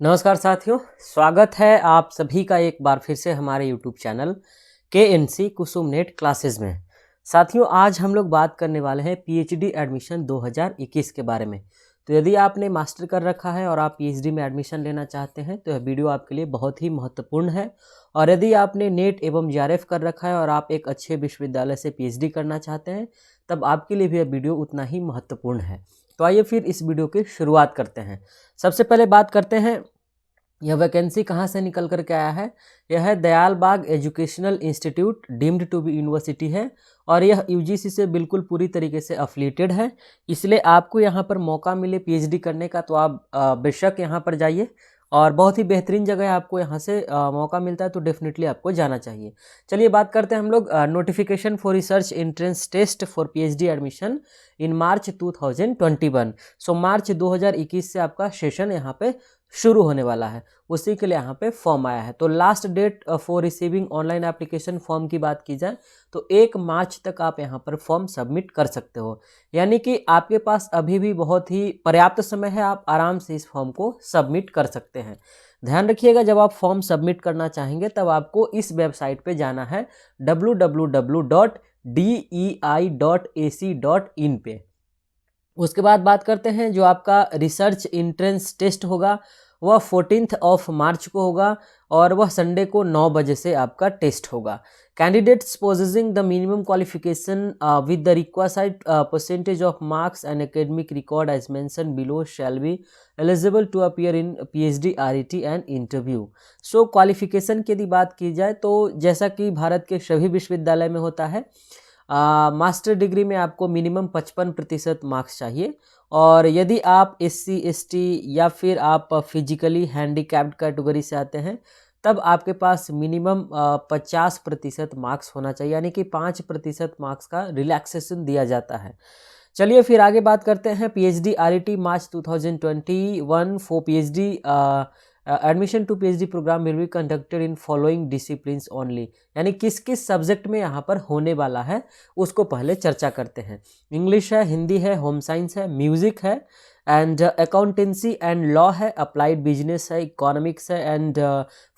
नमस्कार साथियों, स्वागत है आप सभी का एक बार फिर से हमारे यूट्यूब चैनल KNC कुसुम नेट क्लासेस में। साथियों, आज हम लोग बात करने वाले हैं पीएचडी एडमिशन 2021 के बारे में। तो यदि आपने मास्टर कर रखा है और आप पीएचडी में एडमिशन लेना चाहते हैं तो यह वीडियो आपके लिए बहुत ही महत्वपूर्ण है। और यदि आपने नेट एवं जेआरएफ कर रखा है और आप एक अच्छे विश्वविद्यालय से पीएचडी करना चाहते हैं तब आपके लिए भी यह वीडियो उतना ही महत्वपूर्ण है। तो आइए फिर इस वीडियो की शुरुआत करते हैं। सबसे पहले बात करते हैं यह वैकेंसी कहाँ से निकल कर के आया है। यह है Dayal Bagh educational institute, deemed to be university है और यह यूजीसी से बिल्कुल पूरी तरीके से अफिलिएटेड है। इसलिए आपको यहाँ पर मौका मिले पीएचडी करने का तो आप बेशक यहाँ पर जाइए और बहुत ही बेहतरीन जगह है, आपको यहाँ से मौका मिलता है तो डेफिनेटली आपको जाना चाहिए। चलिए बात करते हैं हम लोग notification for research entrance test for PhD admission in March 2021। So March 2021 से आपका सेशन यहाँ पे शुरू होने वाला है, उसी के लिए यहाँ पे फॉर्म आया है। तो last date for receiving online application form की बात की जाए तो 1 मार्च तक आप यहाँ पर फॉर्म सबमिट कर सकते हो, यानी कि आपके पास अभी भी बहुत ही पर्याप्त समय है, आप आराम से इस फॉर्म को सबमिट कर सकते हैं। ध्यान रखिएगा, जब आप फॉर्म सबमिट करना चाहेंगे तब आपको इस वेबसाइट पे जाना है www.dei.ac.in पे। उसके बाद बात करते हैं जो आपका रिसर्च इंट्रेंस टेस्ट होगा वह 14 मार्च को होगा और वह संडे को 9 बजे से आपका टेस्ट होगा। Candidates possessing the minimum qualification with the required percentage of marks and academic record as mention below shall be eligible to appear in PhD RET and interview. So qualification की यदि बात की जाए तो जैसा कि भारत के सभी विश्वविद्यालय में होता है, मास्टर डिग्री में आपको मिनिमम 55% मार्क्स चाहिए और यदि आप SC ST या फिर आप फिजिकली हैंडीकैप्ड कैटेगरी से आते हैं तब आपके पास मिनिमम 50% मार्क्स होना चाहिए, यानी कि 5% मार्क्स का रिलैक्सेशन दिया जाता है। चलिए फिर आगे बात करते हैं PhD RET March 2021 for PhD admission to PhD programme will be conducted in following disciplines only, यानी किस किस सब्जेक्ट में यहाँ पर होने वाला है उसको पहले चर्चा करते हैं। इंग्लिश है, हिंदी है, होम साइंस है, म्यूजिक है एंड अकाउंटेंसी एंड लॉ है, अप्लाइड बिजनेस है, इकोनॉमिक्स है एंड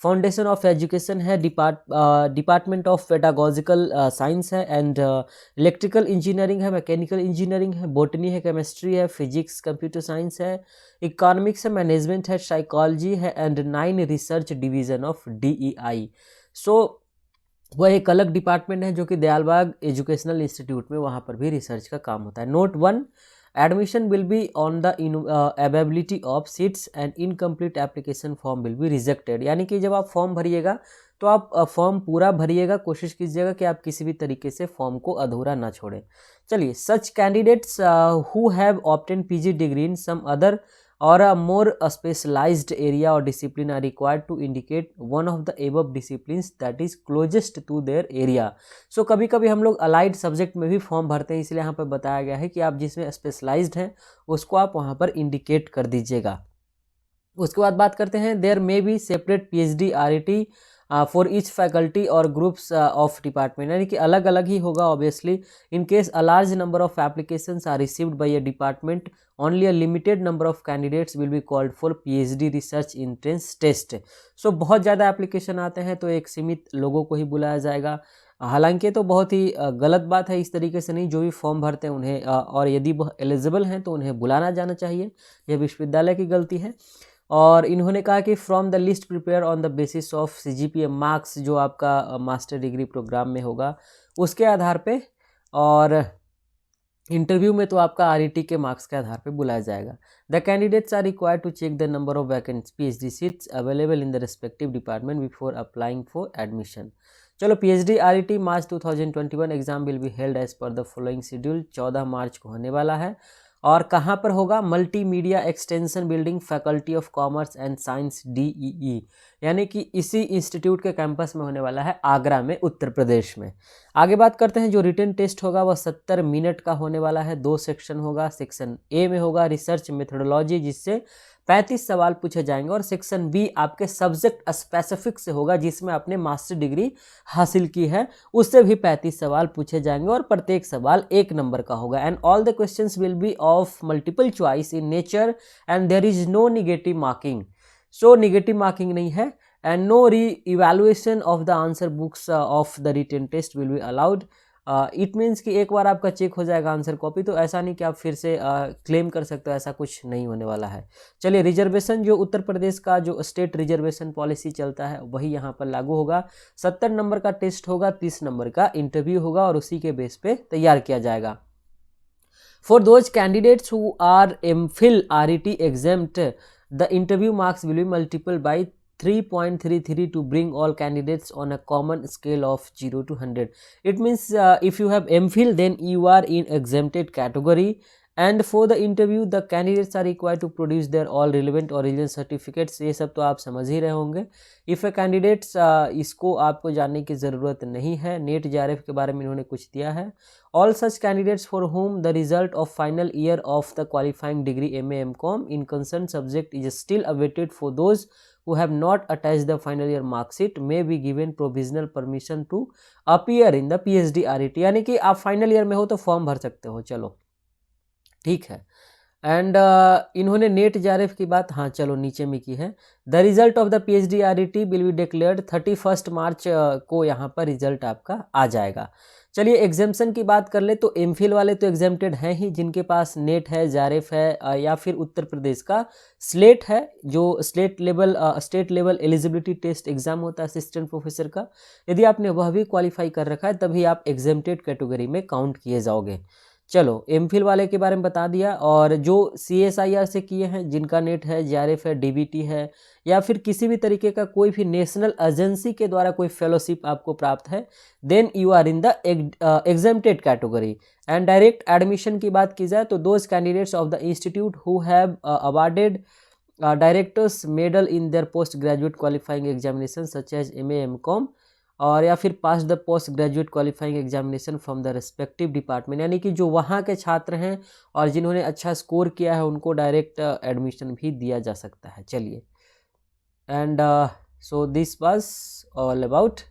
फाउंडेशन ऑफ एजुकेशन है, डिपार्टमेंट ऑफ पेडागोजिकल साइंस है एंड इलेक्ट्रिकल इंजीनियरिंग है, मैकेनिकल इंजीनियरिंग है, बॉटनी है, केमिस्ट्री है, फिजिक्स, कंप्यूटर साइंस है, इकोनॉमिक्स है, मैनेजमेंट है, साइकोलॉजी है and 9 research division of DEI। सो वह एक अलग डिपार्टमेंट है जो कि दयालबाग एजुकेशनल इंस्टीट्यूट में वहाँ पर भी रिसर्च का काम होता है। Note 1, admission will be on the availability of seats and incomplete application form will be rejected, यानी कि जब आप फॉर्म भरिएगा तो आप फॉर्म पूरा भरिएगा, कोशिश कीजिएगा कि आप किसी भी तरीके से फॉर्म को अधूरा ना छोड़ें। चलिए, such candidates who have obtain PG degree in some other or a more specialized area or discipline are required to indicate one of the above disciplines that is closest to their area। so कभी कभी हम लोग allied subject में भी form भरते हैं, इसलिए यहाँ पर बताया गया है कि आप जिसमें स्पेशलाइज्ड हैं उसको आप वहाँ पर इंडिकेट कर दीजिएगा। उसके बाद बात करते हैं there may be separate PhD RET for each faculty और ग्रुप्स ऑफ डिपार्टमेंट, यानी कि अलग अलग ही होगा obviously. In case a large number of applications are received by a department only a limited number of candidates will be called for PhD research entrance test. So बहुत ज़्यादा application आते हैं तो एक सीमित लोगों को ही बुलाया जाएगा। हालांकि तो बहुत ही गलत बात है, इस तरीके से नहीं, जो भी फॉर्म भरते हैं उन्हें और यदि वह एलिजिबल हैं तो उन्हें बुलाना जाना चाहिए, यह विश्वविद्यालय की गलती है। और इन्होंने कहा कि from the list prepare on the basis of CGPA marks, जो आपका मास्टर डिग्री प्रोग्राम में होगा उसके आधार पे, और इंटरव्यू में तो आपका RET के मार्क्स के आधार पे बुलाया जाएगा। The candidates are required to check the number of vacant PhD seats available in the respective department before applying for admission. चलो, PhD RET March 2021 exam will be held as per the following schedule. 14 March को होने वाला है और कहाँ पर होगा? Multimedia extension building, faculty of commerce and science DEE, यानी कि इसी इंस्टीट्यूट के कैंपस में होने वाला है, आगरा में, उत्तर प्रदेश में। आगे बात करते हैं, जो रिटन टेस्ट होगा वह 70 मिनट का होने वाला है। 2 सेक्शन होगा। सेक्शन A में होगा रिसर्च मेथोडोलॉजी, जिससे 35 सवाल पूछे जाएंगे, और सेक्शन B आपके सब्जेक्ट स्पेसिफिक से होगा, जिसमें आपने मास्टर डिग्री हासिल की है, उससे भी 35 सवाल पूछे जाएंगे और प्रत्येक सवाल 1 नंबर का होगा। And all the questions will be of multiple choice in nature and there is no negative marking. So negative marking नहीं है। And no re evaluation of the answer books of the written test will be allowed. It means कि एक बार आपका check हो जाएगा answer copy, तो ऐसा नहीं कि आप फिर से क्लेम कर सकते हो, ऐसा कुछ नहीं होने वाला है। चलिए, रिजर्वेशन जो उत्तर प्रदेश का जो स्टेट रिजर्वेशन पॉलिसी चलता है वही यहाँ पर लागू होगा। 70 नंबर का टेस्ट होगा, 30 नंबर का इंटरव्यू होगा और उसी के बेस पे तैयार किया जाएगा। For those candidates who are MPhil RET exempt, the interview marks will be multiplied by 3.33 to bring all candidates on a common scale of 0 to 100. It means if you have MPhil, then you are in exempted category, and for the interview the candidates are required to produce their all relevant origin certificates. ये सब तो आप समझ ही रहे होंगे। If A candidates, इसको आपको जानने की ज़रूरत नहीं है, नेट JRF के बारे में इन्होंने कुछ दिया है। All such candidates for whom the result of final year of the qualifying degree MA MCom in concerned subject is still awaited, for those who have not attached the final year mark sheet may be given provisional permission to appear in the PhD RET। यानी कि आप final year में हो तो form भर सकते हो। चलो ठीक है। एंड इन्होंने नेट JRF की बात, हाँ चलो नीचे में की है। The result of the PhD RET will be declared 31 मार्च को यहाँ पर रिजल्ट आपका आ जाएगा। चलिए, एग्जाम्शन की बात कर ले तो MPhil वाले तो एग्जेम्प्टेड हैं ही, जिनके पास नेट है, JRF है, या फिर उत्तर प्रदेश का स्लेट है, जो state level eligibility test exam होता है असिस्टेंट प्रोफेसर का। यदि आपने वह भी क्वालिफाई कर रखा है तभी आप एग्जेम्प्टेड कैटेगरी में काउंट किए जाओगे। चलो, MPhil वाले के बारे में बता दिया। और जो CSIR से किए हैं, जिनका नेट है, JRF है, DBT है, या फिर किसी भी तरीके का कोई भी नेशनल एजेंसी के द्वारा कोई फेलोशिप आपको प्राप्त है, then you are in the exempted category. And direct admission की बात की जाए तो those candidates of the institute who have awarded director's medal in their post graduate qualifying examination such as MA MCom, और या फिर pass the post graduate qualifying examination from the respective department, यानी कि जो वहाँ के छात्र हैं और जिन्होंने अच्छा स्कोर किया है उनको डायरेक्ट एडमिशन भी दिया जा सकता है। चलिए, and so this was all about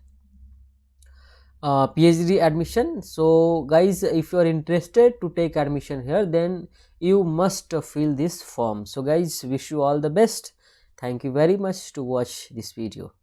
PhD admission. So guys, if you are interested to take admission here, then you must fill this form. So guys, wish you all the best. Thank you very much to watch this video.